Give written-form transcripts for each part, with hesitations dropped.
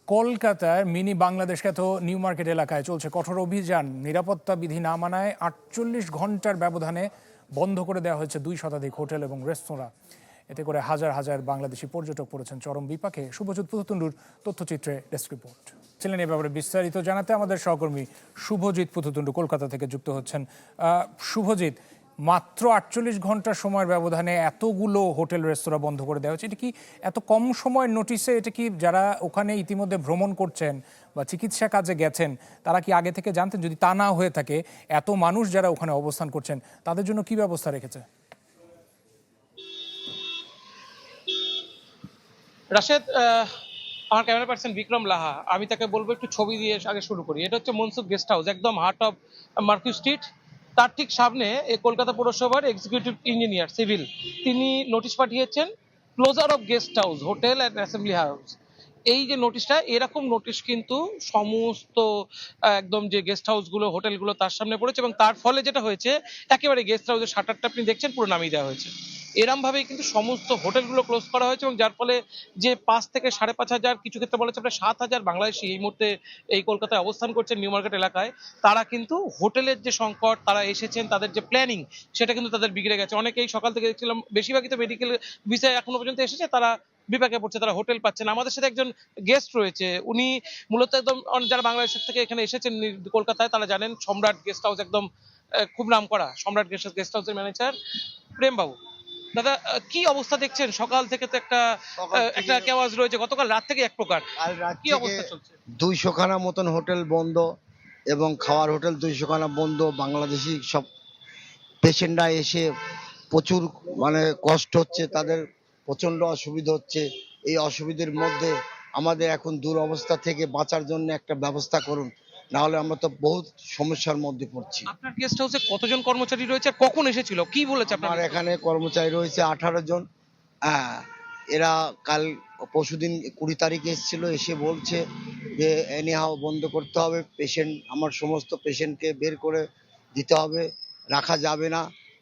কলকাতার মিনি বাংলাদেশ খ্যাত new market এলাকায় চলছে কঠোর অভিযান। নিরাপত্তা বিধি না মানায় ৪৮ ঘন্টার ব্যবধানে বন্ধ করে দেওয়া হয়েছে ২ শতাধিক হোটেল এবং রেস্তোরাঁ। এতে করে হাজার হাজার বাংলাদেশি পর্যটক পড়েছেন চরম বিপাকে। শুভজিৎ পুততুন্ডুর তথ্যচিত্রে ডেস্ক রিপোর্ট। ছিলেন এ ব্যাপারে বিস্তারিত জানাতে আমাদের সহকর্মী শুভজিৎ পুততুন্ডু কলকাতা থেকে যুক্ত হচ্ছেন। শুভজিৎ, মাত্র ৪৮ ঘন্টা সময়ের ব্যবধানে এতগুলো হোটেল রেস্তোরাঁ বন্ধ করে দেওয়া হচ্ছে, এটা কি এত কম সময়ের নোটিশে? এটা কি যারা ওখানে ইতিমধ্যে ভ্রমণ করছেন বা চিকিৎসা কাজে গেছেন তারা কি আগে থেকে জানতেন? যদি তা না হয়ে থাকে, এত মানুষ যারা ওখানে অবস্থান করছেন তাদের জন্য কি ব্যবস্থা রেখেছে? রাশেদ, আমার ক্যামেরা পার্সন বিক্রম লাহা, আমি তাকে বলবো একটু ছবি দিয়ে আগে শুরু করি। এটা হচ্ছে মনসুখ গেস্ট হাউস, একদম হার্ট অফ মার্কিউ স্ট্রিট। তার ঠিক সামনে এই কলকাতা পৌরসভার এক্সিকিউটিভ ইঞ্জিনিয়ার সিভিল, তিনি নোটিশ পাঠিয়েছেন closure of guest house, hotel and assembly house. এই যে নোটিশটা, এরকম নোটিশ কিন্তু সমস্ত একদম যে গেস্ট হাউসগুলো, হোটেলগুলো তার সামনে পড়েছে, এবং তার ফলে যেটা হয়েছে, একেবারে গেস্ট হাউসের শাটারটা আপনি দেখছেন পুরো নামিয়ে দেওয়া হয়েছে। এরম ভাবেই কিন্তু সমস্ত হোটেলগুলো ক্লোজ করা হয়েছে, এবং যার ফলে যে ৫ থেকে ৫,৫০০, কিছু ক্ষেত্রে বলা হচ্ছে প্রায় ৭,০০০ বাংলাদেশি এই মুহূর্তে এই কলকাতায় অবস্থান করছেন নিউ মার্কেট এলাকায়। তারা কিন্তু হোটেলের যে সংকট, তারা এসেছেন, তাদের যে প্ল্যানিং সেটা কিন্তু তাদের বিগড়ে গেছে। অনেকেই সকাল থেকে দেখছিলাম, বেশিরভাগই তো মেডিকেল ভিসায় এখনো পর্যন্ত এসেছে, তারা বিপাকে পড়ছে, তারা হোটেল পাচ্ছে না। আমাদের সাথে একজন গেস্ট রয়েছে, উনি মূলত একদম যারা বাংলাদেশের থেকে এখানে এসেছেন কলকাতায় তারা জানেন সম্রাট গেস্ট হাউস একদম খুব নাম করা। সম্রাট গেস্ট হাউসের ম্যানেজার প্রেম বাবু। দাদা, কি অবস্থা দেখছেন? সকাল থেকে তো একটা কেওয়াজ রয়েছে, গতকাল রাত থেকে এক প্রকার। কাল রাত কি থেকে অবস্থা চলছে? 200 খানা মতন হোটেল বন্ধ, এবং খাওয়ার হোটেল 200 খানা বন্ধ। বাংলাদেশি সব পেশেন্টরা এসে প্রচুর কষ্ট হচ্ছে, তাদের প্রচন্ড অসুবিধা হচ্ছে। এই অসুবিধার মধ্যে আমাদের এখন দুরবস্থা থেকে বাঁচার জন্য একটা ব্যবস্থা করুন, না হলে আমরা তো বহুত সমস্যার মধ্যে পড়ছি। আপনার গেস্ট হাউসে কতজন কর্মচারী রয়েছে আর কখন এসেছিল, কি বলেছে আমার আপনার? এখানে কর্মচারী রয়েছে 18 জন। হ্যাঁ, এরা কাল পরশুদিন 20 তারিখে এসেছিল, এসে বলছে যে এনিহাও বন্ধ করতে হবে, আমার সমস্ত পেশেন্টকে বের করে দিতে হবে, রাখা যাবে না।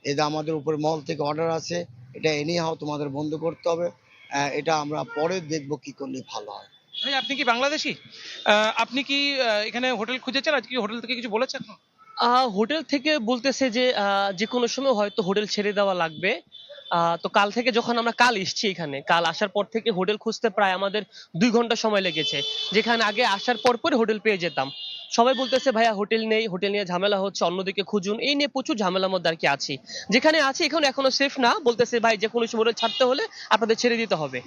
এটা আমাদের উপর মহল থেকে অর্ডার আছে, এটা এনিহাও তোমাদের বন্ধ করতে হবে। এটা আমরা পরে দেখবো কি করলে ভালো হয়। ভাই, আপনি কি বাংলাদেশি? আপনি কি এখানে হোটেল খুঁজেছেন? আজকে হোটেল থেকে কিছু বলেছেন? হোটেল থেকে বলতেছে যে যে কোনো সময় হয়তো হোটেল ছেড়ে দেওয়া লাগবে। তো কাল থেকে, যখন আমরা কাল এসছি এখানে, কাল আসার পর থেকে হোটেল খুঁজতে প্রায় আমাদের ২ ঘন্টা সময় লেগেছে, যেখানে আগে আসার পর পর হোটেল পেয়ে যেতাম। সবাই বলতেছে ভাইয়া হোটেল নেই, হোটেল নিয়ে ঝামেলা হচ্ছে, অন্যদিকে খুঁজুন। এই নিয়ে প্রচুর ঝামেলার মধ্যে আর কি আছি। যেখানে আছি এখনো সেফ না, বলতেছে ভাই যে কোনো সময় হোটেল ছাড়তে হলে আপনাদের ছেড়ে দিতে হবে।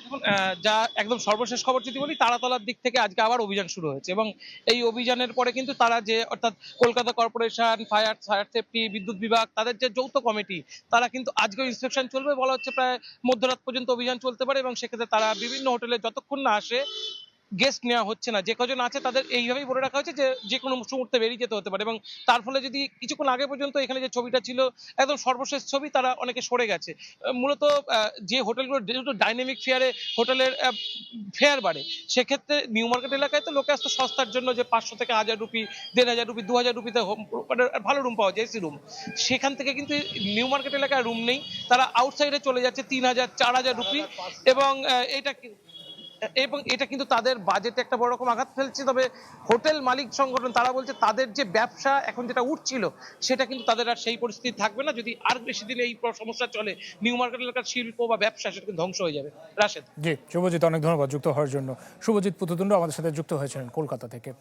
দেখুন, যা একদম সর্বশেষ খবর যদি বলি, তারাতলার দিক থেকে আজকে আবার অভিযান শুরু হয়েছে, এবং এই অভিযানের পরে কিন্তু তারা যে, অর্থাৎ কলকাতা কর্পোরেশন, ফায়ার সেফটি, বিদ্যুৎ বিভাগ, তাদের যে যৌথ কমিটি, তারা কিন্তু আজকে ইন্সপেকশন চলবে বলা হচ্ছে, প্রায় মধ্যরাত পর্যন্ত অভিযান চলতে পারে, এবং সেক্ষেত্রে তারা বিভিন্ন হোটেলে যতক্ষণ না আসে গেস্ট নেওয়া হচ্ছে না। যে কজন আছে তাদের এইভাবেই বলে রাখা হয়েছে যে যে কোনো মুহূর্তে বেরিয়ে যেতে হতে পারে, এবং তার ফলে যদি কিছুক্ষণ আগে পর্যন্ত এখানে যে ছবিটা ছিল একদম সর্বশেষ ছবি, তারা অনেকে সরে গেছে। মূলত যে হোটেলগুলো যেহেতু ডাইনামিক ফেয়ারে হোটেলের ফেয়ার বাড়ে, সেক্ষেত্রে নিউ মার্কেট এলাকায় তো লোকে আসতো সস্তার জন্য, যে ৫০০ থেকে ১,০০০ রুপি, ১,৫০০ রুপি, ২,০০০ রুপিতে ভালো রুম পাওয়া যায়, এসি রুম। সেখান থেকে কিন্তু নিউ মার্কেট এলাকায় রুম নেই, তারা আউটসাইডে চলে যাচ্ছে ৩,০০০, ৪,০০০ রুপি, এবং এটা কিন্তু তাদের বাজেটে একটা বড় রকম আঘাত ফেলছে। তবে হোটেল মালিক সংগঠন তারা বলছে তাদের যে ব্যবসা এখন যেটা উঠছিল, সেটা কিন্তু তাদের আর সেই পরিস্থিতি থাকবে না। যদি আর বেশি দিন এই সমস্যা চলে, নিউ মার্কেট এলাকার শিল্প বা ব্যবসা সেটা কিন্তু ধ্বংস হয়ে যাবে। রাশেদ। জি শুভজিৎ, অনেক ধন্যবাদ যুক্ত হওয়ার জন্য। শুভজিৎ পুততুন্ডু আমাদের সাথে যুক্ত হয়েছিলেন কলকাতা থেকে।